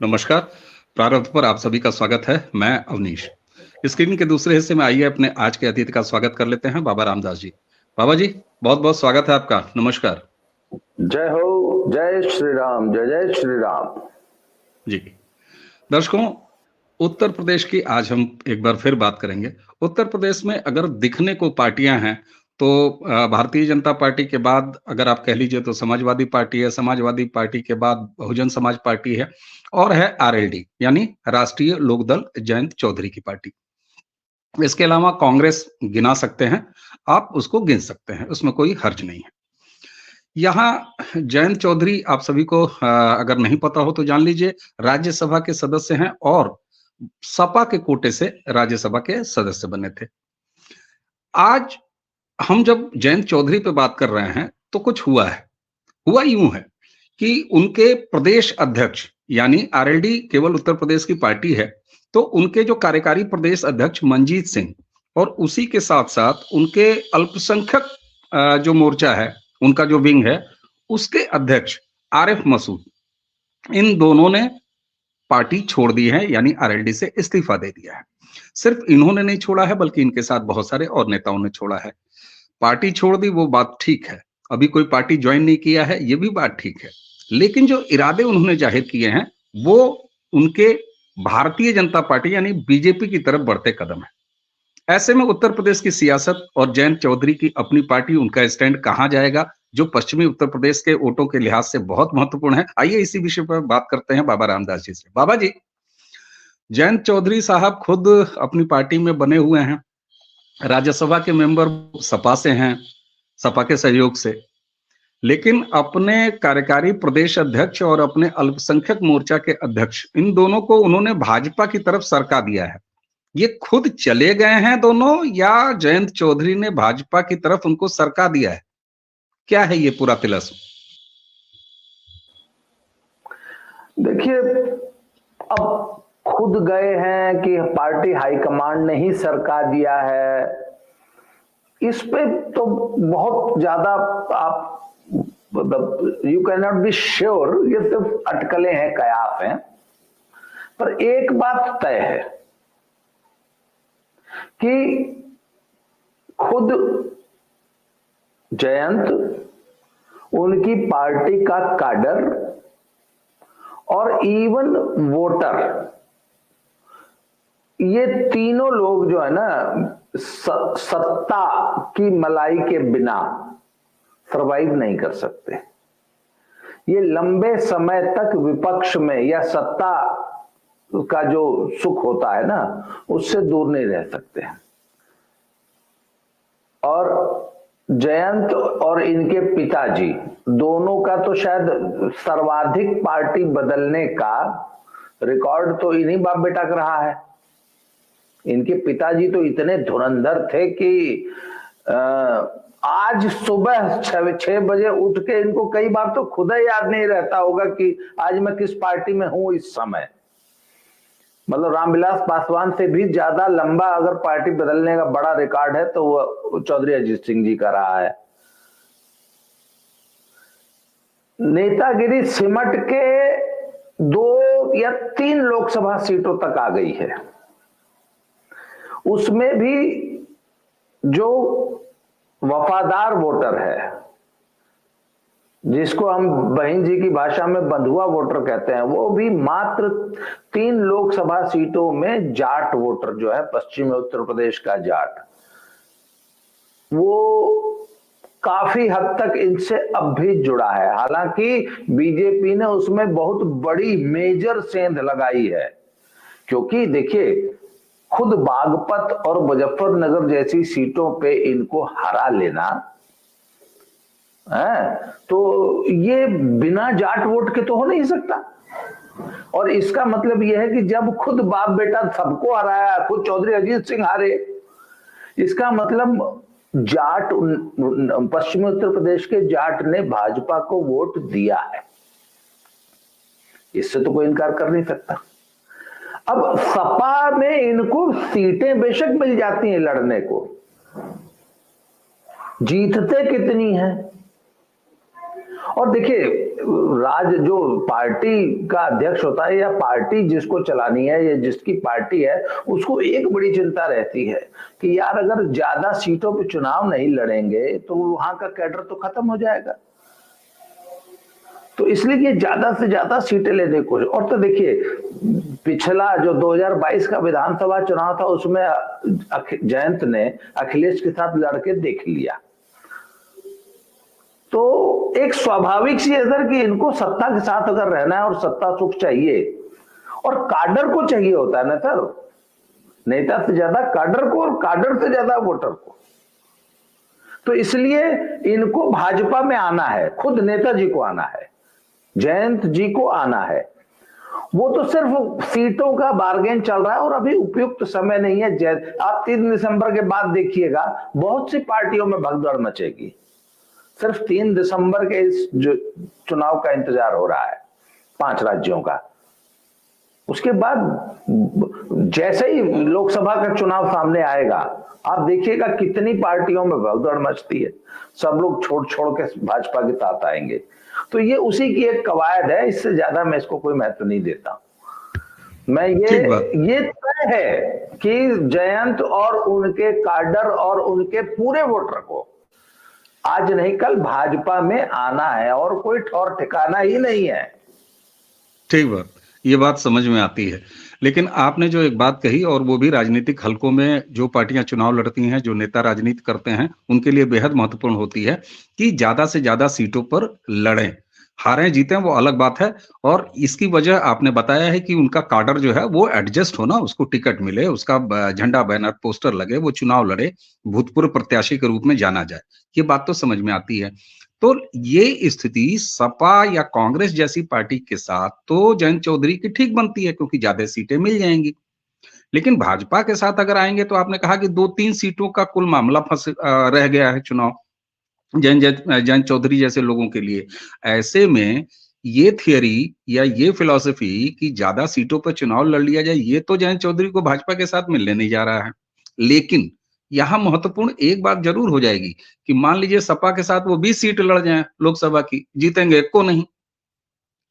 नमस्कार। प्रारंभ पर आप सभी का स्वागत है। मैं अवनीश। स्क्रीन के दूसरे हिस्से में आइए अपने आज के अतिथि का स्वागत कर लेते हैं, बाबा रामदास जी। बाबा जी, बहुत-बहुत स्वागत है आपका। नमस्कार। जय हो, जय श्री राम, जय जय श्री राम। जी। दर्शकों, उत्तर प्रदेश की आज हम एक बार फिर बात करेंगे। उत्तर प्रदेश में अगर दिखने को पार्टियां हैं, तो भारतीय जनता पार्टी के बाद अगर आप कह लीजिए तो समाजवादी पार्टी है, समाजवादी पार्टी के बाद बहुजन समाज पार्टी है और है आरएलडी यानी राष्ट्रीय लोकदल जयंत चौधरी की पार्टी। इसके अलावा कांग्रेस गिना सकते हैं, आप उसको गिन सकते हैं, उसमें कोई हर्ज नहीं है। यहाँ जयंत चौधरी आप सभी को अगर नहीं पता हो तो जान लीजिए, राज्यसभा के सदस्य हैं और सपा के कोटे से राज्यसभा के सदस्य बने थे। आज हम जब जयंत चौधरी पे बात कर रहे हैं, तो कुछ हुआ है। हुआ यूं है कि उनके प्रदेश अध्यक्ष यानी आरएलडी केवल उत्तर प्रदेश की पार्टी है, तो उनके जो कार्यकारी प्रदेश अध्यक्ष मंजीत सिंह और उसी के साथ-साथ उनके अल्पसंख्यक जो मोर्चा है, उनका जो विंग है, उसके अध्यक्ष आरिफ मसूद, इन दोनों ने पार्टी छोड़ दी है यानी आरएलडी से इस्तीफा दे दिया है। सिर्फ इन्होंने नहीं छोड़ा है बल्कि इनके साथ बहुत सारे और नेताओं ने छोड़ा है। पार्टी छोड़ दी वो बात ठीक है, अभी कोई पार्टी ज्वाइन नहीं किया है ये भी बात ठीक है। लेकिन जो इरादे उन्होंने जाहिर किए हैं, वो उनके भारतीय जनता पार्टी यानी बीजेपी की तरफ बढ़ते कदम है। ऐसे में उत्तर प्रदेश की सियासत और जयंत चौधरी की अपनी पार्टी उनका स्टैंड कहां जाएगा, जो पश्चिमी उत्तर प्रदेश के वोटों के लिहाज से बहुत महत्वपूर्ण है। आइए इसी विषय पर बात करते हैं बाबा रामदास जी से। बाबा जी, जयंत चौधरी साहब खुद अपनी पार्टी में बने हुए हैं, राज्यसभा के मेंबर सपा से हैं, सपा के सहयोग से, लेकिन अपने कार्यकारी प्रदेश अध्यक्ष और अपने अल्पसंख्यक मोर्चा के अध्यक्ष, इन दोनों को उन्होंने भाजपा की तरफ सरका दिया है। ये खुद चले गए हैं दोनों या जयंत चौधरी ने भाजपा की तरफ उनको सरका दिया है? क्या है ये पूरा तिलस्म? देखिए, अब खुद गए हैं कि पार्टी हाईकमांड ने ही सरका दिया है, इस पे तो बहुत ज्यादा आप you can not be sure, ये तो अटकलें हैं, कयास हैं। पर एक बात तय है कि खुद जयंत, उनकी पार्टी का काडर और इवन वोटर, ये तीनों लोग जो है ना, सत्ता की मलाई के बिना सरवाइव नहीं कर सकते। ये लंबे समय तक विपक्ष में या सत्ता का जो सुख होता है ना, उससे दूर नहीं रह सकते। और जयंत और इनके पिताजी दोनों का तो शायद सर्वाधिक पार्टी बदलने का रिकॉर्ड तो इन्हीं बाप बेटा का रहा है। इनके पिताजी तो इतने धुरंधर थे कि आज सुबह 6 बजे उठ के इनको कई बार तो खुद ही याद नहीं रहता होगा कि आज मैं किस पार्टी में हूं इस समय। मतलब रामविलास पासवान से भी ज्यादा लंबा अगर पार्टी बदलने का बड़ा रिकॉर्ड है तो वो चौधरी अजीत सिंह जी का रहा है। नेतागिरी सिमट के 2 या 3 लोकसभा सीटों तक आ गई है। उसमें भी जो वफादार वोटर है, जिसको हम बहन जी की भाषा में बंधुआ वोटर कहते हैं, वो भी मात्र 3 लोकसभा सीटों में जाट वोटर जो है, पश्चिमी उत्तर प्रदेश का जाट, वो काफी हद तक इनसे अब भी जुड़ा है। हालांकि बीजेपी ने उसमें बहुत बड़ी मेजर सेंध लगाई है, क्योंकि देखिए खुद बागपत और मुजफ्फरनगर जैसी सीटों पे इनको हरा लेना है, तो ये बिना जाट वोट के तो हो नहीं सकता। और इसका मतलब यह है कि जब खुद बाप बेटा सबको हराया, खुद चौधरी अजीत सिंह हारे, इसका मतलब जाट, पश्चिमी उत्तर प्रदेश के जाट ने भाजपा को वोट दिया है, इससे तो कोई इनकार कर नहीं सकता। अब सपा में इनको सीटें बेशक मिल जाती हैं लड़ने को, जीतते कितनी हैं और देखिए, जो पार्टी का अध्यक्ष होता है या पार्टी जिसको चलानी है या जिसकी पार्टी है, उसको एक बड़ी चिंता रहती है कि यार अगर ज्यादा सीटों पे चुनाव नहीं लड़ेंगे तो वहां का कैडर तो खत्म हो जाएगा। तो इसलिए ये ज्यादा से ज्यादा सीटें लेने को। और तो देखिए, पिछला जो 2022 का विधानसभा चुनाव था उसमें जयंत ने अखिलेश के साथ लड़के देख लिया, तो एक स्वाभाविक सी असर कि इनको सत्ता के साथ अगर रहना है और सत्ता सुख चाहिए, और काडर को चाहिए होता है ना सर, नेता से ज्यादा काडर को और काडर से ज्यादा वोटर को। तो इसलिए इनको भाजपा में आना है, खुद नेताजी को आना है, जयंत जी को आना है। वो तो सिर्फ सीटों का बार्गेन चल रहा है और अभी उपयुक्त समय नहीं है। आप 3 दिसंबर के बाद देखिएगा बहुत सी पार्टियों में भगदड़ मचेगी। सिर्फ 3 दिसंबर के इस जो चुनाव का इंतजार हो रहा है 5 राज्यों का, उसके बाद जैसे ही लोकसभा का चुनाव सामने आएगा आप देखिएगा कितनी पार्टियों में भगदड़ मचती है, सब लोग छोड़ के भाजपा के साथ आएंगे। तो ये उसी की एक कवायद है, इससे ज्यादा मैं इसको कोई महत्व नहीं देता। मैं ये तय है कि जयंत और उनके काडर और उनके पूरे वोटर को आज नहीं कल भाजपा में आना है और कोई ठौर ठिकाना ही नहीं है। ठीक बात, ये बात समझ में आती है। लेकिन आपने जो एक बात कही, और वो भी राजनीतिक हलकों में जो पार्टियां चुनाव लड़ती हैं, जो नेता राजनीति करते हैं, उनके लिए बेहद महत्वपूर्ण होती है कि ज्यादा से ज्यादा सीटों पर लड़ें। हारें जीतें वो अलग बात है, और इसकी वजह आपने बताया है कि उनका काडर जो है वो एडजस्ट होना, उसको टिकट मिले, उसका झंडा बैनर पोस्टर लगे, वो चुनाव लड़े, भूतपूर्व प्रत्याशी के रूप में जाना जाए। ये बात तो समझ में आती है। तो ये स्थिति सपा या कांग्रेस जैसी पार्टी के साथ तो जयंत चौधरी की ठीक बनती है, क्योंकि ज्यादा सीटें मिल जाएंगी। लेकिन भाजपा के साथ अगर आएंगे तो आपने कहा कि 2-3 सीटों का कुल मामला रह गया है चुनाव जयंत चौधरी जैसे लोगों के लिए। ऐसे में ये थियरी या ये फिलॉसफी कि ज्यादा सीटों पर चुनाव लड़ लिया जाए, ये तो जयंत चौधरी को भाजपा के साथ मिलने नहीं जा रहा है। लेकिन यहाँ महत्वपूर्ण एक बात जरूर हो जाएगी कि मान लीजिए सपा के साथ वो 20 सीट लड़ जाएं लोकसभा की, जीतेंगे एक को नहीं,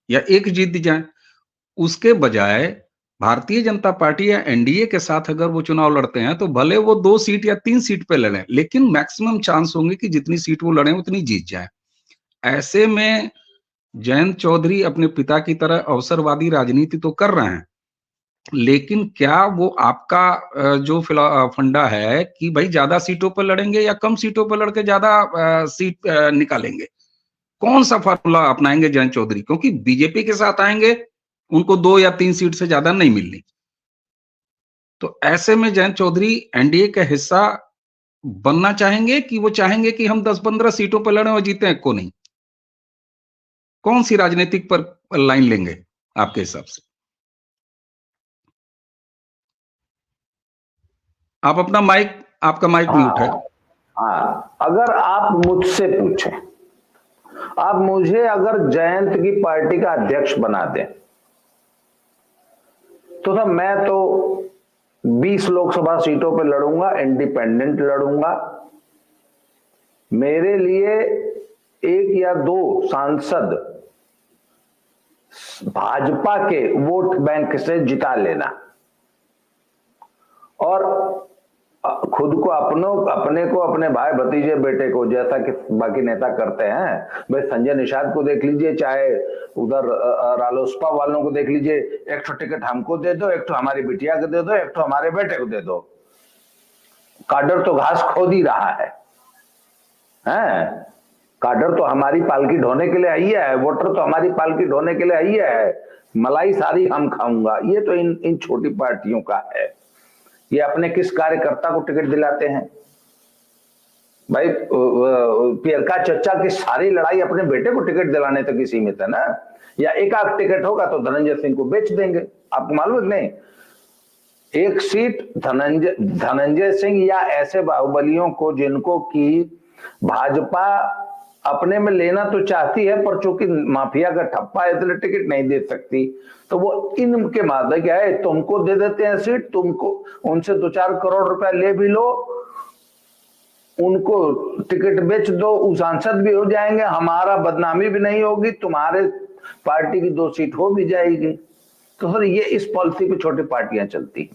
या एक जीत जाए, उसके बजाय भारतीय जनता पार्टी या एनडीए के साथ अगर वो चुनाव लड़ते हैं तो भले वो 2 सीट या 3 सीट पे लड़ें, लेकिन मैक्सिमम चांस होंगे कि जितनी सीट वो लड़ें उतनी जीत जाए। ऐसे में जयंत चौधरी अपने पिता की तरह अवसरवादी राजनीति तो कर रहे हैं, लेकिन क्या वो आपका जो फंडा है कि भाई ज्यादा सीटों पर लड़ेंगे या कम सीटों पर लड़के ज्यादा सीट निकालेंगे, कौन सा फार्मूला अपनाएंगे जयंत चौधरी? क्योंकि बीजेपी के साथ आएंगे, उनको 2 या 3 सीट से ज्यादा नहीं मिलनी। तो ऐसे में जयंत चौधरी एनडीए का हिस्सा बनना चाहेंगे कि वो चाहेंगे कि हम 10-15 सीटों पर लड़ें और जीतें एक को नहीं? कौन सी राजनीतिक पर लाइन लेंगे आपके हिसाब से? आप अपना माइक, आपका माइक म्यूट है। हाँ, अगर आप मुझसे पूछें, आप मुझे अगर जयंत की पार्टी का अध्यक्ष बना दें तो ना मैं तो 20 लोकसभा सीटों पे लड़ूंगा, इंडिपेंडेंट लड़ूंगा। मेरे लिए 1 या 2 सांसद भाजपा के वोट बैंक से जिता लेना, और खुद को अपने को, अपने भाई भतीजे बेटे को, जैसा कि बाकी नेता करते हैं, भाई संजय निषाद को देख लीजिए, चाहे उधर रालोसपा वालों को देख लीजिए, एक तो टिकट हमको दे दो, एक तो हमारी बिटिया को दे दो, एक तो हमारे बेटे को दे दो। काडर तो घास खोद ही रहा है। काडर तो हमारी पालकी ढोने के लिए आई है, वोटर तो हमारी पालकी ढोने के लिए आई है, मलाई सारी हम खाऊंगा। ये तो इन छोटी पार्टियों का है। ये अपने किस कार्यकर्ता को टिकट दिलाते हैं? भाई पियरका चच्चा की सारी लड़ाई अपने बेटे को टिकट दिलाने तक ही सीमित है ना, या एक आध टिकट होगा तो धनंजय सिंह को बेच देंगे। आपको मालूम है नहीं, एक सीट धनंजय सिंह या ऐसे बाहुबलियों को जिनको की भाजपा अपने में लेना तो चाहती है, पर चूंकि माफिया का ठप्पा है इसलिए टिकट नहीं दे सकती, तो वो इनके माध्यम क्या है, तुमको दे देते हैं सीट, तुमको उनसे 2-4 करोड़ रुपया ले भी लो, उनको टिकट बेच दो, वो सांसद भी हो जाएंगे, हमारा बदनामी भी नहीं होगी, तुम्हारे पार्टी की 2 सीट हो भी जाएगी। तो सर ये इस पॉलिसी पे छोटी पार्टियां चलती।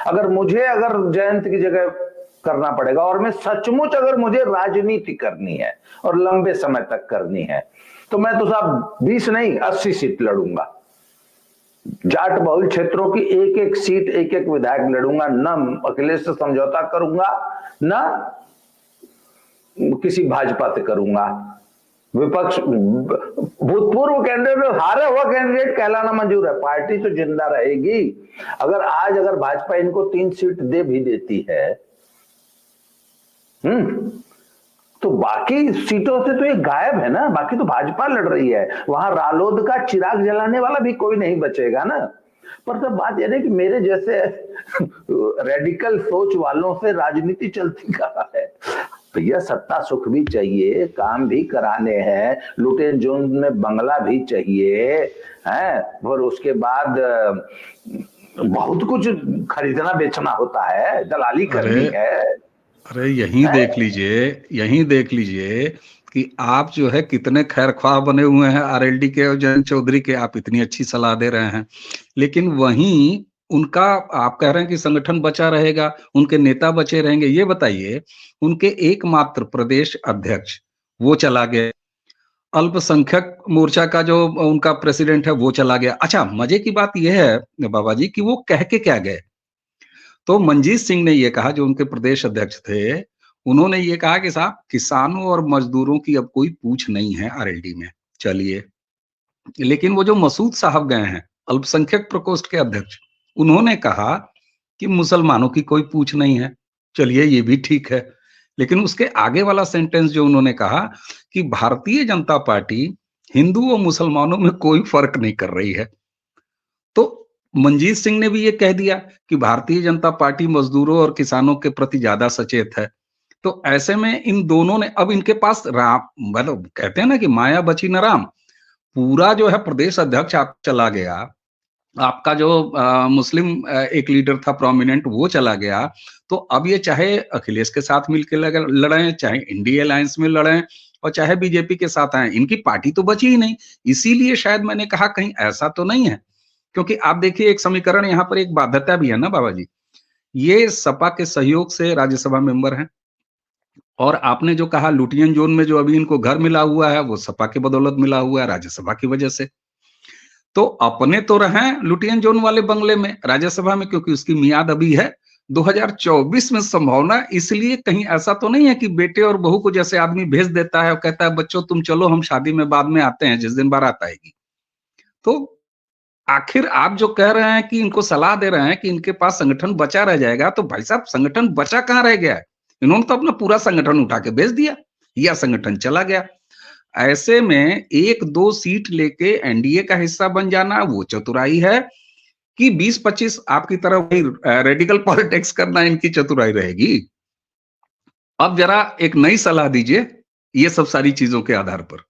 अगर जयंत की जगह करना पड़ेगा, और मैं सचमुच अगर मुझे राजनीति करनी है और लंबे समय तक करनी है, तो मैं तो साहब 20 नहीं 80 सीट लड़ूंगा। जाट बहुल क्षेत्रों की एक एक सीट, एक एक विधायक लड़ूंगा, न अखिलेश से समझौता करूंगा, न किसी भाजपा से करूंगा। विपक्ष भूतपूर्व कैंडिडेट, हारा हुआ कैंडिडेट कहलाना मंजूर है, पार्टी तो जिंदा रहेगी। अगर भाजपा इनको 3 सीट दे भी देती है, तो बाकी सीटों से तो ये गायब है ना, बाकी तो भाजपा लड़ रही है, वहां रालोद का चिराग जलाने वाला भी कोई नहीं बचेगा ना। पर सब बात यह है कि मेरे जैसे रेडिकल सोच वालों से राजनीति चलती कहाँ है भैया। सत्ता सुख भी चाहिए, काम भी कराने हैं, लुटेन जोन में बंगला भी चाहिए है, और उसके बाद बहुत कुछ खरीदना बेचना होता है, दलाली करनी है। अरे यहीं देख लीजिए कि आप जो है कितने खैरख्वाह बने हुए हैं आरएलडी के और जयंत चौधरी के, आप इतनी अच्छी सलाह दे रहे हैं, लेकिन वहीं उनका आप कह रहे हैं कि संगठन बचा रहेगा, उनके नेता बचे रहेंगे। ये बताइए, उनके एकमात्र प्रदेश अध्यक्ष वो चला गया, अल्पसंख्यक मोर्चा का जो उनका प्रेसिडेंट है वो चला गया। अच्छा, मजे की बात यह है बाबा जी कि वो कह के क्या गए। तो मंजीत सिंह ने ये कहा, जो उनके प्रदेश अध्यक्ष थे, उन्होंने ये कहा कि साहब किसानों और मजदूरों की अब कोई पूछ नहीं है आरएलडी में। चलिए, लेकिन वो जो मसूद साहब गए हैं अल्पसंख्यक प्रकोष्ठ के अध्यक्ष, उन्होंने कहा कि मुसलमानों की कोई पूछ नहीं है। चलिए ये भी ठीक है, लेकिन उसके आगे वाला सेंटेंस जो उन्होंने कहा कि भारतीय जनता पार्टी हिंदू और मुसलमानों में कोई फर्क नहीं कर रही है। तो मंजीत सिंह ने भी ये कह दिया कि भारतीय जनता पार्टी मजदूरों और किसानों के प्रति ज्यादा सचेत है। तो ऐसे में इन दोनों ने, अब इनके पास राम, मतलब कहते हैं ना कि माया बची न राम, पूरा जो है प्रदेश अध्यक्ष आप चला गया, आपका जो मुस्लिम एक लीडर था प्रोमिनेंट वो चला गया, तो अब ये चाहे अखिलेश के साथ मिलकर लड़ें, चाहे इंडिया अलायंस में लड़ें, और चाहे बीजेपी के साथ आए, इनकी पार्टी तो बची ही नहीं। इसीलिए शायद मैंने कहा कहीं ऐसा तो नहीं है, क्योंकि आप देखिए एक समीकरण यहाँ पर एक बाध्यता भी है ना बाबा जी, ये सपा के सहयोग से राज्यसभा मेंबर हैं, और आपने जो कहा लुटियन जोन में जो अभी इनको घर मिला हुआ है वो सपा के बदौलत मिला हुआ है, राज्यसभा की वजह से। तो अपने तो रहे लुटियन जोन वाले बंगले में राज्यसभा में, क्योंकि उसकी मियाद अभी है 2024 में संभावना। इसलिए कहीं ऐसा तो नहीं है कि बेटे और बहू को जैसे आदमी भेज देता है और कहता है बच्चों तुम चलो हम शादी में बाद में आते हैं जिस दिन बारात आएगी। तो आखिर आप जो कह रहे हैं कि इनको सलाह दे रहे हैं कि इनके पास संगठन बचा रह जाएगा, तो भाई साहब संगठन बचा कहाँ रह गया है? इन्होंने तो अपना पूरा संगठन उठा के बेच दिया या संगठन चला गया। ऐसे में 1-2 सीट लेके एनडीए का हिस्सा बन जाना वो चतुराई है कि 20-25 आपकी तरह वही रेडिकल पॉलिटिक्स करना इनकी चतुराई रहेगी। अब जरा एक नई सलाह दीजिए ये सब सारी चीजों के आधार पर।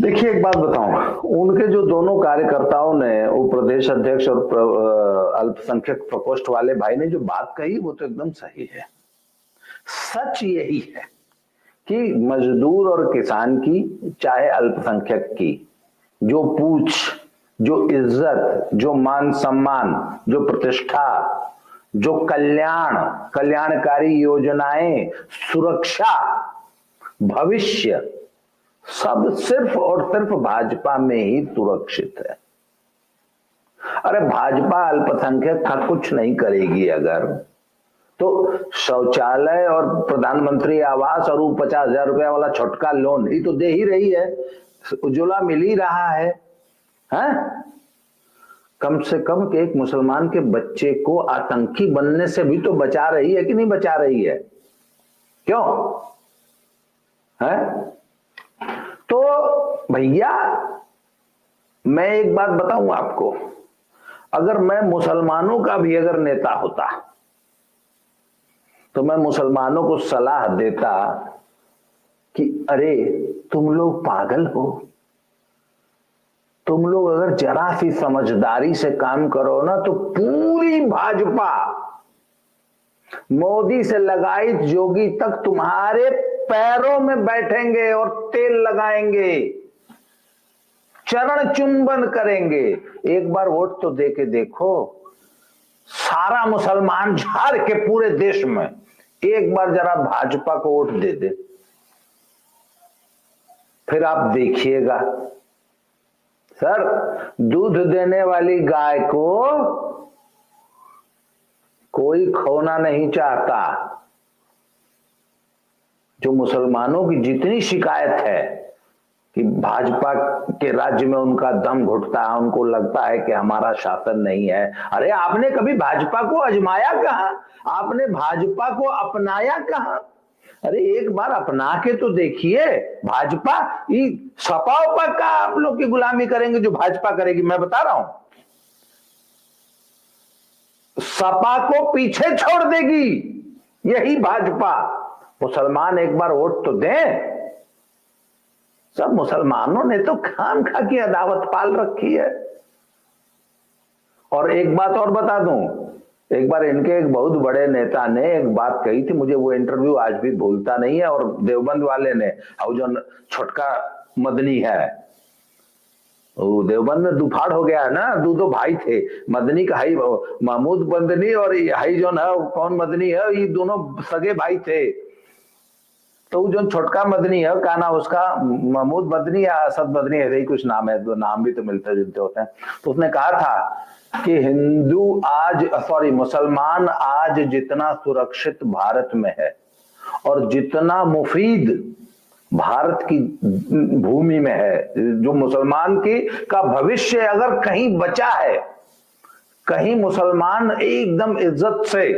देखिए एक बात बताऊं, उनके जो दोनों कार्यकर्ताओं ने, वो प्रदेश अध्यक्ष और अल्पसंख्यक प्रकोष्ठ वाले भाई ने जो बात कही वो तो एकदम सही है। सच यही है कि मजदूर और किसान की, चाहे अल्पसंख्यक की, जो पूछ, जो इज्जत, जो मान सम्मान, जो प्रतिष्ठा, जो कल्याणकारी योजनाएं, सुरक्षा, भविष्य, सब सिर्फ और सिर्फ भाजपा में ही सुरक्षित है। अरे भाजपा अल्पसंख्यक का कुछ नहीं करेगी अगर, तो शौचालय और प्रधानमंत्री आवास और वो 50,000 रुपया वाला छोटका लोन ये तो दे ही रही है, उज्ज्वला मिल ही रहा है, हैं? कम से कम कि एक मुसलमान के बच्चे को आतंकी बनने से भी तो बचा रही है कि नहीं बचा रही है? क्यों है? तो भैया मैं एक बात बताऊं आपको, अगर मैं मुसलमानों का भी अगर नेता होता तो मैं मुसलमानों को सलाह देता कि अरे तुम लोग पागल हो, तुम लोग अगर जरा सी समझदारी से काम करो ना तो पूरी भाजपा मोदी से लगाई जोगी तक तुम्हारे पैरों में बैठेंगे और तेल लगाएंगे, चरण चुंबन करेंगे। एक बार वोट तो दे के देखो, सारा मुसलमान झाड़ के पूरे देश में एक बार जरा भाजपा को वोट दे दे, फिर आप देखिएगा। सर, दूध देने वाली गाय को कोई खोना नहीं चाहता। जो मुसलमानों की जितनी शिकायत है कि भाजपा के राज्य में उनका दम घुटता है, उनको लगता है कि हमारा शासन नहीं है। अरे आपने कभी भाजपा को आजमाया कहां? आपने भाजपा को अपनाया कहां? अरे एक बार अपना के तो देखिए। भाजपा ये सपा उपा का आप लोग की गुलामी करेंगे जो भाजपा करेगी, मैं बता रहा हूं। सपा को पीछे छोड़ देगी यही भाजपा। मुसलमान एक बार वोट तो दें। सब मुसलमानों ने तो खाम खा की अदावत पाल रखी है। और एक बात और बता दूं, एक बार इनके एक बहुत बड़े नेता ने एक बात कही थी, मुझे वो इंटरव्यू आज भी भूलता नहीं है। और देवबंद वाले ने, और जो छोटका मदनी है, वो देवबंद में दुफाड़ हो गया है ना, दो भाई थे, मदनी का हाई महमूद मदनी और हाई जो है कौन मदनी है, ये दोनों सगे भाई थे। तो जो छोटका मदनी है, क्या नाम उसका, महमूद मदनी या असद मदनी, ऐसे ही कुछ नाम है, दो नाम भी तो मिलते जुलते होते हैं। तो उसने कहा था कि हिंदू आज, सॉरी, मुसलमान आज जितना सुरक्षित भारत में है और जितना मुफीद भारत की भूमि में है, जो मुसलमान की का भविष्य अगर कहीं बचा है, कहीं मुसलमान एकदम इज्जत से,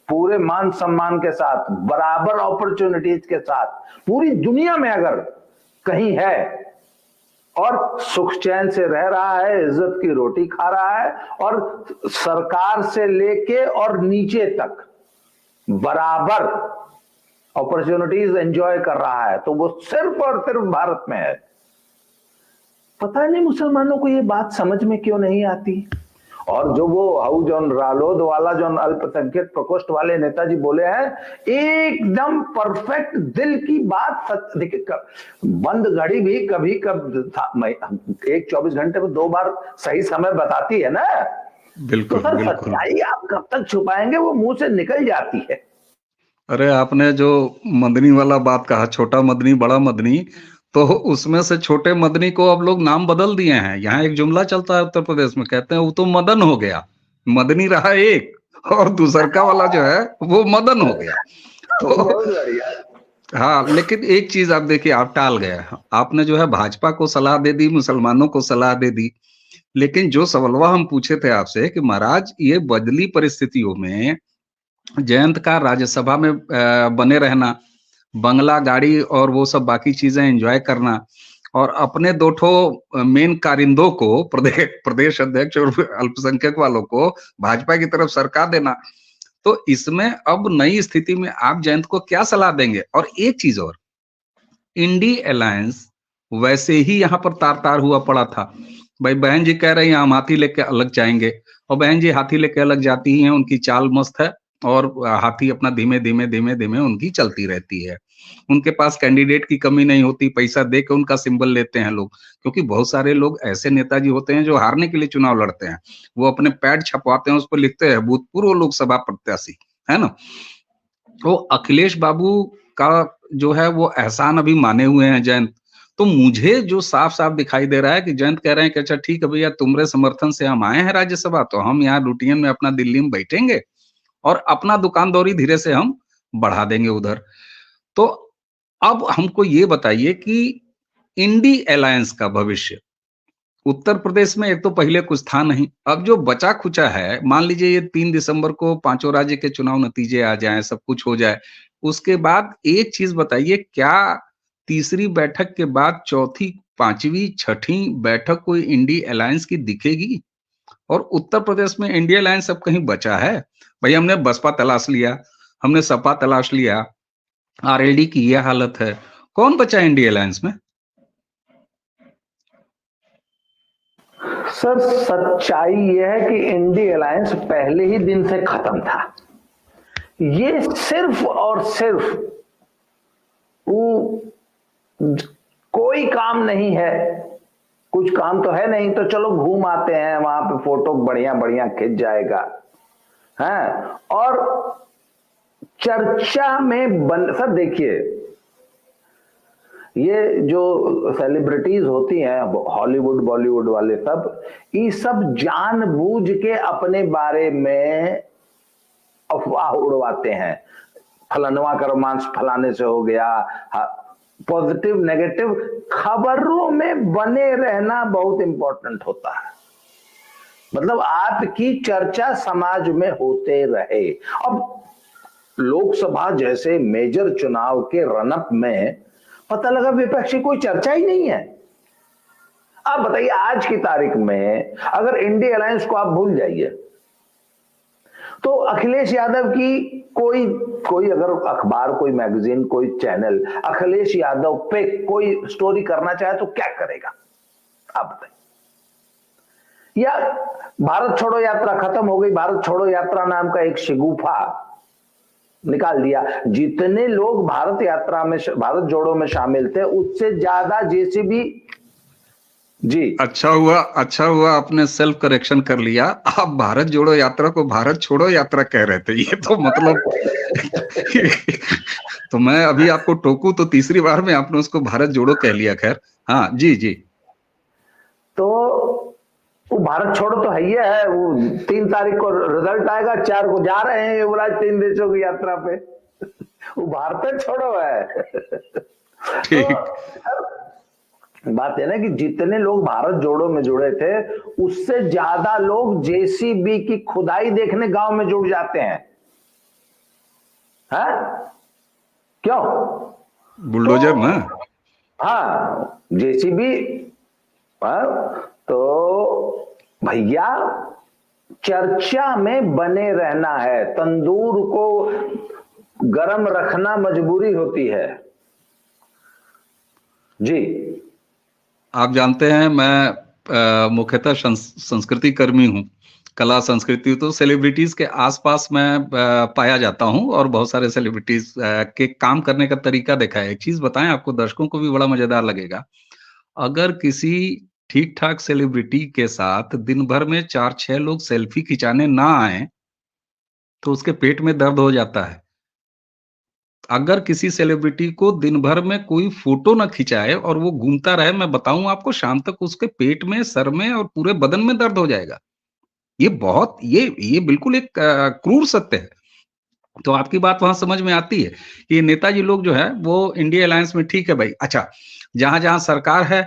पूरे मान सम्मान के साथ, बराबर अपॉर्चुनिटीज के साथ पूरी दुनिया में अगर कहीं है और सुख चैन से रह रहा है, इज्जत की रोटी खा रहा है और सरकार से लेके और नीचे तक बराबर अपॉर्चुनिटीज एंजॉय कर रहा है, तो वो सिर्फ और सिर्फ भारत में है। पता नहीं मुसलमानों को ये बात समझ में क्यों नहीं आती। और जो वो हाउ जॉन रालोद वाला जो अल्पसंख्यक प्रकोष्ठ वाले नेताजी बोले हैं, एकदम परफेक्ट दिल की बात। देखिए, बंद घड़ी भी कभी एक 24 घंटे में 2 बार सही समय बताती है ना। बिल्कुल, तो सर, बिल्कुल। सच्चाई आप कब तक छुपाएंगे, वो मुंह से निकल जाती है। अरे आपने जो मदनी वाला बात कहा, छोटा मदनी बड़ा मदनी, तो उसमें से छोटे मदनी को अब लोग नाम बदल दिए हैं। यहाँ एक जुमला चलता है उत्तर प्रदेश में, कहते हैं वो तो मदन हो गया, मदनी रहा एक और दूसरका वाला जो है वो मदन हो गया। तो बहुत बढ़िया। हाँ, लेकिन एक चीज आप देखिए, आप टाल गए। आपने जो है भाजपा को सलाह दे दी, मुसलमानों को सलाह दे दी, लेकिन जो सवालवा हम पूछे थे आपसे कि महाराज ये बदली परिस्थितियों में जयंत का राज्यसभा में बने रहना, बंगला गाड़ी और वो सब बाकी चीजें एंजॉय करना, और अपने दो ठो मेन कारिंदों को, प्रदेश अध्यक्ष और अल्पसंख्यक वालों को भाजपा की तरफ सरका देना, तो इसमें अब नई स्थिति में आप जयंत को क्या सलाह देंगे? और एक चीज और, इंडी अलायंस वैसे ही यहाँ पर तार-तार हुआ पड़ा था। भाई बहन जी कह रही हैं हम हाथी लेके अलग जाएंगे, और बहन जी हाथी लेके अलग जाती ही हैं, उनकी चाल मस्त है और हाथी अपना धीमे-धीमे उनकी चलती रहती है। उनके पास कैंडिडेट की कमी नहीं होती, पैसा दे के उनका सिंबल लेते हैं लोग, क्योंकि बहुत सारे लोग ऐसे नेताजी होते हैं जो हारने के लिए चुनाव लड़ते हैं। वो अपने पैड छपवाते हैं, उस पर लिखते हैं भूतपूर्व लोकसभा प्रत्याशी, है ना? तो अखिलेश बाबू का जो है वो एहसान अभी माने हुए हैं जयंत। तो मुझे जो साफ-साफ दिखाई दे रहा है कि जयंत कह रहे हैं कि अच्छा ठीक है भैया, तुम्हारे समर्थन से हम आए हैं राज्यसभा, तो हम यहाँ रूटीन में अपना दिल्ली में बैठेंगे और अपना दुकानदौरी धीरे से हम बढ़ा देंगे उधर। तो अब हमको ये बताइए कि इंडी अलायंस का भविष्य उत्तर प्रदेश में एक तो पहले कुछ था नहीं, अब जो बचा-खुचा है, मान लीजिए ये 3 दिसंबर को पाँचों राज्य के चुनाव नतीजे आ जाएँ, सब कुछ हो जाए, उसके बाद एक चीज़ बताइए, क्या तीसरी बैठक के बाद चौथी, पाँचवीं, छठी बैठक कोई इंडी अलायंस की दिखेगी? और उत्तर प्रदेश में इंडी अलायंस अब कहीं बचा है? भई हमने बसपा तलाश लिया, हमने सपा तलाश लिया, आरएलडी की ये हालत है, कौन बचा इंडी अलायंस में? सर, सच्चाई यह है कि इंडी अलायंस पहले ही दिन से खत्म था। ये सिर्फ और सिर्फ कोई काम नहीं है, कुछ काम तो है नहीं, तो चलो घूम आते हैं वहां पे, फोटो बढ़िया बढ़िया खिंच जाएगा है। और चर्चा में सर देखिए, ये जो सेलिब्रिटीज होती हैं हॉलीवुड बॉलीवुड वाले सब, ये सब जानबूझ के अपने बारे में अफवाह उड़वाते हैं। फलानवा का रोमांस फलाने से हो गया, पॉजिटिव नेगेटिव खबरों में बने रहना बहुत इंपॉर्टेंट होता है। मतलब आपकी चर्चा समाज में होते रहे। अब लोकसभा जैसे मेजर चुनाव के रनअप में पता लगा विपक्ष की कोई चर्चा ही नहीं है। आप बताइए, आज की तारीख में अगर इंडिया अलायंस को आप भूल जाइए, तो अखिलेश यादव की कोई अगर अखबार, कोई मैगजीन, कोई चैनल अखिलेश यादव पे कोई स्टोरी करना चाहे तो क्या करेगा आप बताइए। या भारत छोड़ो यात्रा खत्म हो गई, भारत छोड़ो यात्रा नाम का एक शिगुफा निकाल दिया। जितने लोग भारत यात्रा में, भारत जोड़ो में शामिल थे, उससे ज्यादा जेसीबी। जी, अच्छा हुआ आपने सेल्फ करेक्शन कर लिया। आप भारत जोड़ो यात्रा को भारत छोड़ो यात्रा कह रहे थे, ये तो मतलब तो मैं अभी आपको टोकू तो तीसरी बार में आपने उसको भारत जोड़ो कह लिया। खैर, हाँ जी जी। तो वो भारत छोड़ो तो है, वो 3 तारीख को रिजल्ट आएगा, 4 को जा रहे हैं युवराज 3 देशों की यात्रा पे। वो भारत छोड़ो है। तो बात है ना कि जितने लोग भारत जोड़ो में जुड़े थे, उससे ज्यादा लोग जेसीबी की खुदाई देखने गांव में जुड़ जाते हैं। क्यों? बुलडोजर ना? हाँ, जेसीबी। तो भैया चर्चा में बने रहना है, तंदूर को गरम रखना मजबूरी होती है। जी, आप जानते हैं मैं मुख्यतः संस्कृति कर्मी हूँ, कला संस्कृति, तो सेलिब्रिटीज के आसपास मैं पाया जाता हूँ और बहुत सारे सेलिब्रिटीज के काम करने का तरीका देखा है। एक चीज बताएं, आपको दर्शकों को भी बड़ा मजेदार लगेगा। अगर किसी ठीक ठाक सेलिब्रिटी के साथ दिन भर में 4-6 लोग सेल्फी खिंचाने ना आए तो उसके पेट में दर्द हो जाता है। अगर किसी सेलिब्रिटी को दिन भर में कोई फोटो ना खिंचाए और वो घूमता रहे, मैं बताऊं आपको, शाम तक उसके पेट में, सर में और पूरे बदन में दर्द हो जाएगा। ये बिल्कुल एक क्रूर सत्य है। तो आपकी बात वहां समझ में आती है कि नेताजी लोग जो है वो इंडिया अलायंस में ठीक है भाई। अच्छा, जहां जहां सरकार है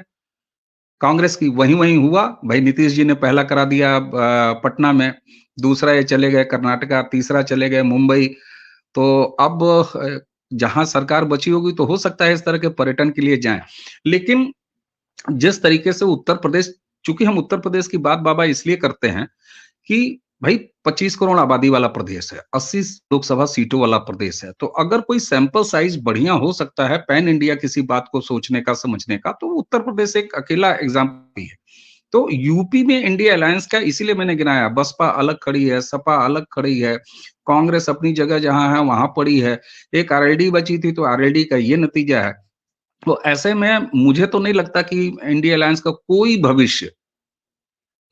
कांग्रेस की, वहीं वहीं हुआ भाई। नीतीश जी ने पहला करा दिया पटना में, दूसरा ये चले गए कर्नाटका, तीसरा चले गए मुंबई। तो अब जहां सरकार बची होगी तो हो सकता है इस तरह के पर्यटन के लिए जाएं। लेकिन जिस तरीके से उत्तर प्रदेश, चूंकि हम उत्तर प्रदेश की बात बाबा इसलिए करते हैं कि भाई 25 करोड़ आबादी वाला प्रदेश है, 80 लोकसभा सीटों वाला प्रदेश है। तो अगर कोई सैंपल साइज बढ़िया हो सकता है पैन इंडिया किसी बात को सोचने का, समझने का, तो उत्तर प्रदेश एक अकेला एग्जाम्पल है। तो यूपी में इंडिया अलायंस का इसीलिए मैंने गिनाया, बसपा अलग खड़ी है, सपा अलग खड़ी है, कांग्रेस अपनी जगह जहां है वहां पड़ी है, एक आरएलडी बची थी तो आरएलडी का ये नतीजा है। तो ऐसे में मुझे तो नहीं लगता कि इंडिया अलायंस का कोई भविष्य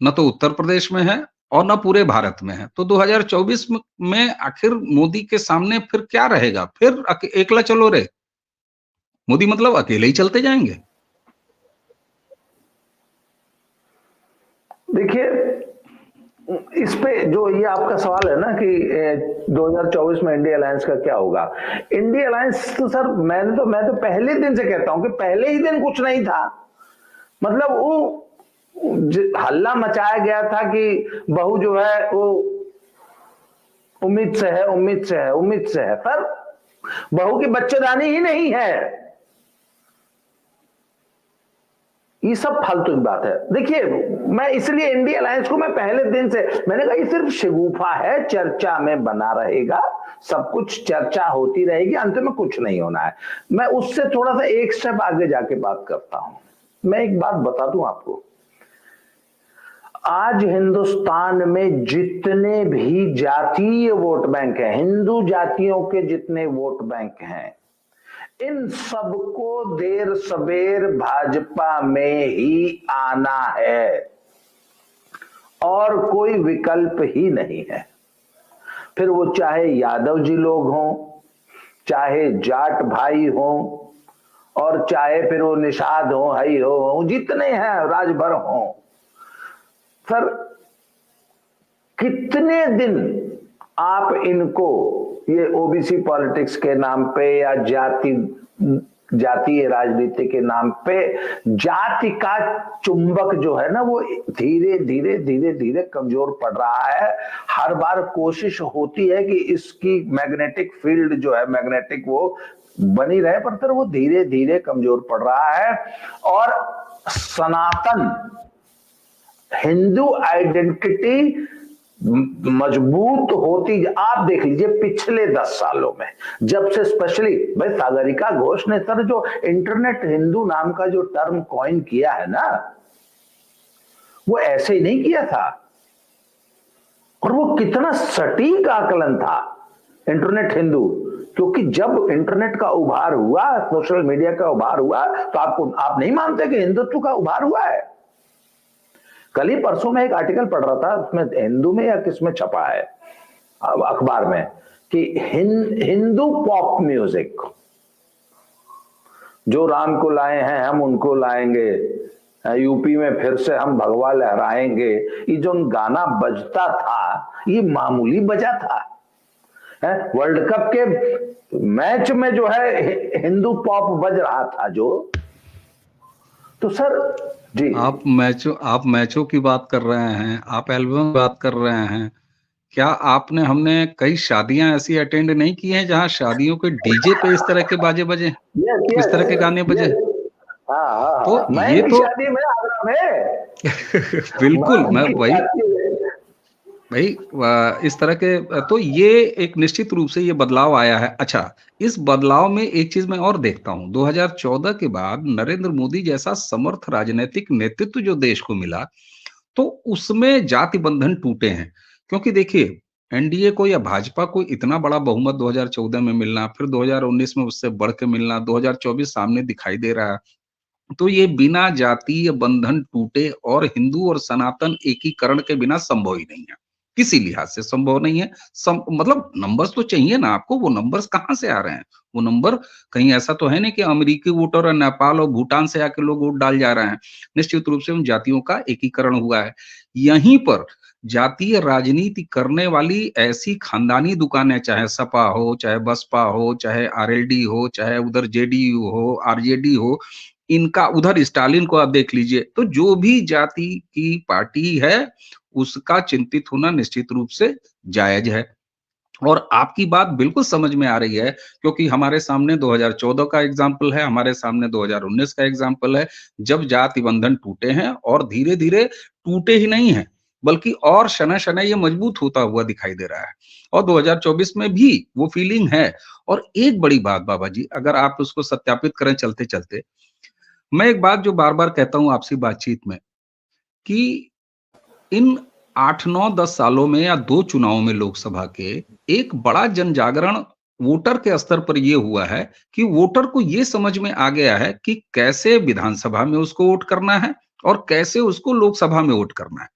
न तो उत्तर प्रदेश में है और न पूरे भारत में है। तो 2024 में आखिर मोदी के सामने फिर क्या रहेगा? फिर एकला चलो रे मोदी, मतलब अकेले ही चलते जाएंगे। देखिए, इस पे जो ये आपका सवाल है ना कि 2024 में इंडिया अलायंस का क्या होगा। इंडिया अलायंस तो सर मैं तो पहले दिन से कहता हूं कि पहले ही दिन कुछ नहीं था। मतलब वो हल्ला मचाया गया था कि बहू जो है वो उम्मीद से है, उम्मीद से है, उम्मीद से है, पर बहू की बच्चेदानी ही नहीं है। ये सब फालतू की बात है। देखिए, मैं इसलिए इंडिया अलायंस को मैं पहले दिन से मैंने कहा ये सिर्फ शगुफा है, चर्चा में बना रहेगा, सब कुछ चर्चा होती रहेगी, अंत में कुछ नहीं होना है। मैं उससे थोड़ा सा एक स्टेप आगे जाके बात करता हूं। मैं एक बात बता दूं आपको, आज हिंदुस्तान में जितने भी जातीय वोट बैंक हैं, हिंदू जातियों के जितने वोट बैंक हैं, इन सबको देर सबेर भाजपा में ही आना है और कोई विकल्प ही नहीं है। फिर वो चाहे यादव जी लोग हों, चाहे जाट भाई हों, और चाहे फिर वो निषाद हो, हई हो, जितने हैं राजभर हों। सर कितने दिन आप इनको ये ओबीसी पॉलिटिक्स के नाम पे या जातीय राजनीति के नाम पे जाति का चुंबक जो है ना, वो धीरे धीरे धीरे धीरे कमजोर पड़ रहा है। हर बार कोशिश होती है कि इसकी मैग्नेटिक फील्ड जो है, मैग्नेटिक वो बनी रहे, पर फिर वो धीरे धीरे कमजोर पड़ रहा है। और सनातन हिंदू आइडेंटिटी मजबूत होती, आप देख लीजिए पिछले 10 सालों में, जब से स्पेशली भाई सागरिका घोष ने सर जो इंटरनेट हिंदू नाम का जो टर्म कॉइन किया है ना, वो ऐसे ही नहीं किया था। और वो कितना सटीक आकलन था इंटरनेट हिंदू, क्योंकि जब इंटरनेट का उभार हुआ, सोशल मीडिया का उभार हुआ, तो आप नहीं मानते कि हिंदुत्व का उभार हुआ है। कल ही परसों में एक आर्टिकल पढ़ रहा था, उसमें हिंदू में या किसमें छपा है अखबार में, कि हिंदू पॉप म्यूजिक, जो राम को लाए हैं हम उनको लाएंगे, यूपी में फिर से हम भगवा लहराएंगे, ये जो गाना बजता था ये मामूली बजा था। वर्ल्ड कप के मैच में जो है हिंदू पॉप बज रहा था जो। तो सर जी, आप मैचों की बात कर रहे हैं, आप एल्बम की बात कर रहे हैं। क्या हमने कई शादियां ऐसी अटेंड नहीं की हैं जहां शादियों के डीजे पे इस तरह के बाजे बजे, इस तरह के गाने बजे? तो ये तो शादी में आगरा में बिल्कुल, मैं भाई इस तरह के, तो ये एक निश्चित रूप से ये बदलाव आया है। अच्छा, इस बदलाव में एक चीज मैं और देखता हूं, 2014 के बाद नरेंद्र मोदी जैसा समर्थ राजनीतिक नेतृत्व जो देश को मिला, तो उसमें जाति बंधन टूटे हैं। क्योंकि देखिए, एनडीए को या भाजपा को इतना बड़ा बहुमत 2014 में मिलना, फिर 2019 में उससे बढ़ के मिलना, 2024 सामने दिखाई दे रहा है। तो ये बिना जातीय बंधन टूटे और हिंदू और सनातन एकीकरण के बिना संभव ही नहीं है, किसी लिहाज से संभव नहीं है। मतलब नंबर्स तो चाहिए ना आपको, वो नंबर्स कहाँ से आ रहे हैं? वो नंबर कहीं ऐसा तो है नहीं कि अमेरिकी वोटर और नेपाल और भूटान से आके लोग वोट डाल जा रहे हैं। निश्चित रूप से उन जातियों का एकीकरण हुआ है। यहीं पर जातीय राजनीति करने वाली ऐसी खानदानी दुकानें, चाहे सपा हो, चाहे बसपा हो, चाहे आरएलडी हो, चाहे उधर जेडीयू हो, आरजेडी हो, इनका उधर स्टालिन को आप देख लीजिए। तो जो भी जाति की पार्टी है उसका चिंतित होना निश्चित रूप से जायज है। और आपकी बात बिल्कुल समझ में आ रही है, क्योंकि हमारे सामने 2014 का एग्जाम्पल है, हमारे सामने 2019 का एग्जाम्पल है, जब जाति बंधन टूटे हैं और धीरे धीरे टूटे ही नहीं है, बल्कि और शनय शनय ये मजबूत होता हुआ दिखाई दे रहा है। और 2024 में भी वो फीलिंग है। और एक बड़ी बात बाबा जी, अगर आप उसको सत्यापित करें चलते चलते, मैं एक बात जो बार बार कहता हूं आपसी बातचीत में, कि इन 8, 9, 10 सालों में या 2 चुनावों में लोकसभा के, एक बड़ा जन जागरण वोटर के स्तर पर ये हुआ है कि वोटर को ये समझ में आ गया है कि कैसे विधानसभा में उसको वोट करना है और कैसे उसको लोकसभा में वोट करना है।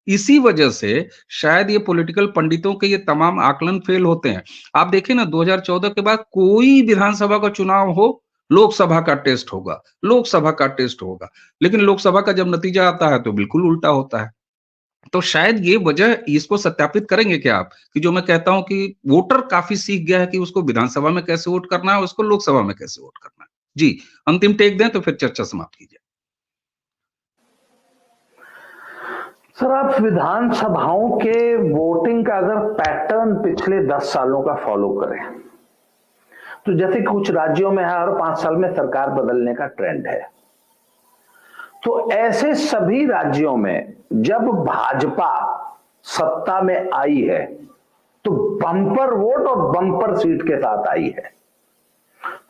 इसी वजह से शायद ये पॉलिटिकल पंडितों के ये तमाम आकलन फेल होते हैं। आप देखिए ना, 2014 के बाद कोई विधानसभा का चुनाव हो, लोकसभा का टेस्ट होगा, लोकसभा का टेस्ट होगा। लेकिन लोकसभा का जब नतीजा आता है तो बिल्कुल उल्टा होता है। तो शायद ये वजह, इसको सत्यापित करेंगे क्या आप, कि जो मैं कहता हूं कि वोटर काफी सीख गया है कि उसको विधानसभा में कैसे वोट करना है, उसको लोकसभा में कैसे वोट करना है। जी, अंतिम टेक दें तो फिर चर्चा समाप्त कीजिए। सर आप विधानसभाओं के वोटिंग का अगर पैटर्न पिछले 10 सालों का फॉलो करें, तो जैसे कुछ राज्यों में है हर 5 साल में सरकार बदलने का ट्रेंड है, तो ऐसे सभी राज्यों में जब भाजपा सत्ता में आई है तो बम्पर वोट और बम्पर सीट के साथ आई है।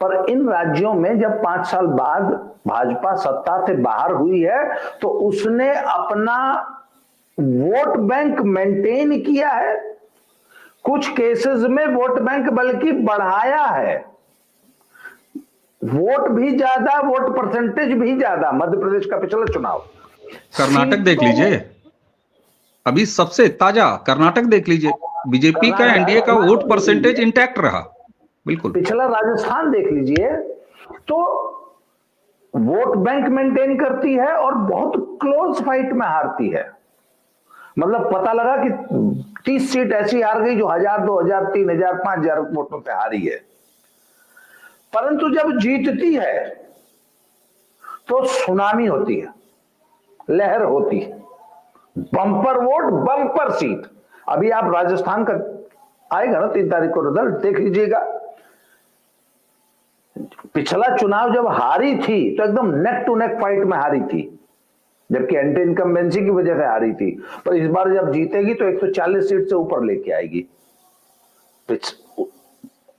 पर इन राज्यों में जब 5 साल बाद भाजपा सत्ता से बाहर हुई है, तो उसने अपना वोट बैंक मेंटेन किया है, कुछ केसेस में वोट बैंक बल्कि बढ़ाया है। वोट भी ज्यादा, वोट परसेंटेज भी ज्यादा। मध्य प्रदेश का पिछला चुनाव, कर्नाटक देख लीजिए, अभी सबसे ताजा कर्नाटक देख लीजिए, बीजेपी का, एनडीए का वोट परसेंटेज इंटैक्ट रहा। बिल्कुल। पिछला राजस्थान देख लीजिए, तो वोट बैंक मेंटेन करती है और बहुत क्लोज फाइट में हारती है। मतलब पता लगा कि 30 सीट ऐसी हार गई जो 1000, 2000, 3000, 5000 वोटों से हारी है। परंतु जब जीतती है तो सुनामी होती है, लहर होती है, बम्पर वोट, बम्पर सीट। अभी आप राजस्थान का आएगा ना 3 तारीख को रिजल्ट, देख लीजिएगा। पिछला चुनाव जब हारी थी तो एकदम नेक टू नेक फाइट में हारी थी, जबकि एंटी इनकम्बेंसी की वजह से हारी थी। पर इस बार जब जीतेगी तो 140 सीट से ऊपर लेके आएगी।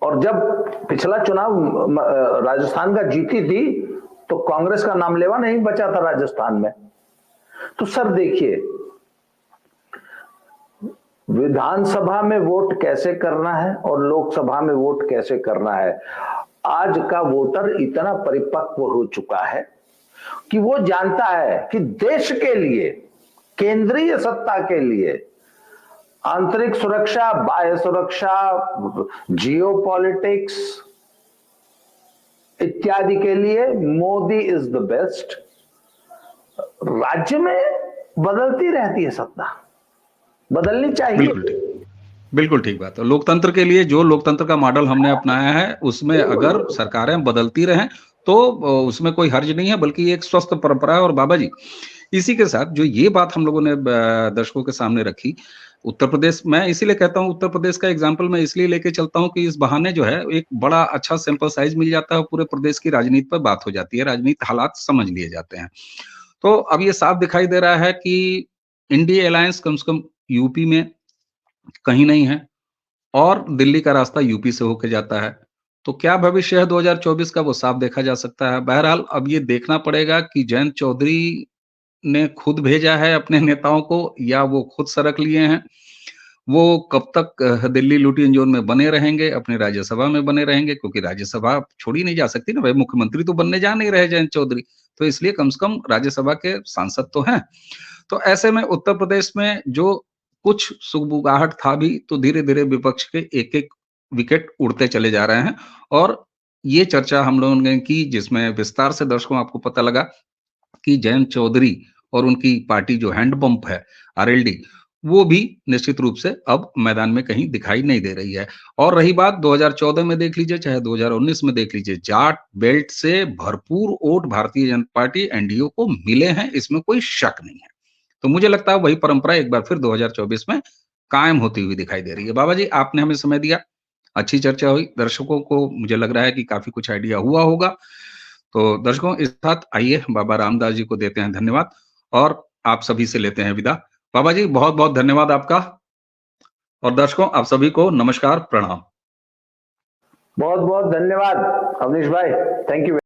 और जब पिछला चुनाव राजस्थान का जीती थी तो कांग्रेस का नाम लेवा नहीं बचा था राजस्थान में। तो सर देखिए, विधानसभा में वोट कैसे करना है और लोकसभा में वोट कैसे करना है, आज का वोटर इतना परिपक्व हो चुका है कि वो जानता है कि देश के लिए, केंद्रीय सत्ता के लिए, आंतरिक सुरक्षा, बाह्य सुरक्षा, जियोपॉलिटिक्स इत्यादि के लिए मोदी इज द बेस्ट। राज्य में बदलती रहती है सत्ता, बदलनी चाहिए। बिल्कुल ठीक बात है। लोकतंत्र के लिए जो लोकतंत्र का मॉडल हमने अपनाया है उसमें अगर सरकारें बदलती रहें तो उसमें कोई हर्ज नहीं है, बल्कि एक स्वस्थ परंपरा है। और बाबा जी, इसी के साथ जो ये बात हम लोगों ने दर्शकों के सामने रखी, उत्तर प्रदेश, मैं इसीलिए कहता हूँ उत्तर प्रदेश का एग्जाम्पल मैं इसलिए लेके चलता हूँ कि इस बहाने जो है एक बड़ा अच्छा सैंपल साइज मिल जाता है, पूरे प्रदेश की राजनीति पर बात हो जाती है, राजनीति हालात समझ लिए जाते हैं। तो अब ये साफ दिखाई दे रहा है कि इंडिया अलायंस कम से कम यूपी में कहीं नहीं है और दिल्ली का रास्ता यूपी से होके जाता है। तो क्या भविष्य है 2024 का, वो साफ देखा जा सकता है। बहरहाल अब ये देखना पड़ेगा कि जयंत चौधरी ने खुद भेजा है अपने नेताओं को या वो खुद सरक लिए हैं। वो कब तक दिल्ली लुटियन जोन में बने रहेंगे, अपने राज्यसभा में बने रहेंगे, क्योंकि राज्यसभा छोड़ी नहीं जा सकती ना भाई, मुख्यमंत्री तो बनने जा नहीं रहे जयंत चौधरी, तो इसलिए कम से कम राज्यसभा के सांसद तो हैं। तो ऐसे में उत्तर प्रदेश में जो कुछ सुगबुगाहट था भी, तो धीरे-धीरे विपक्ष के एक-एक विकेट उड़ते चले जा रहे हैं। और ये चर्चा हम लोगों ने की जिसमें विस्तार से दर्शकों आपको पता लगा कि जयंत चौधरी और उनकी पार्टी जो हैंड पंप है आरएलडी, वो भी निश्चित रूप से अब मैदान में कहीं दिखाई नहीं दे रही है। और रही बात 2014 में देख लीजिए, चाहे 2019 में देख लीजिए, जाट बेल्ट से भरपूर vote Bharatiya Janata party NDA को मिले हैं, इसमें कोई शक नहीं है। तो मुझे लगता है वही परंपरा एक बार फिर 2024 में कायम होती हुई दिखाई दे रही है। बाबा जी, आपने हमें समय दिया, अच्छी चर्चा हुई, दर्शकों को मुझे लग रहा है कि काफी कुछ आइडिया हुआ होगा। तो दर्शकों, इस साथ आइए बाबा रामदास जी को देते हैं धन्यवाद और आप सभी से लेते हैं विदा। बाबा जी, बहुत बहुत धन्यवाद आपका। और दर्शकों, आप सभी को नमस्कार, प्रणाम। बहुत बहुत धन्यवाद अवनीश भाई, थैंक यू।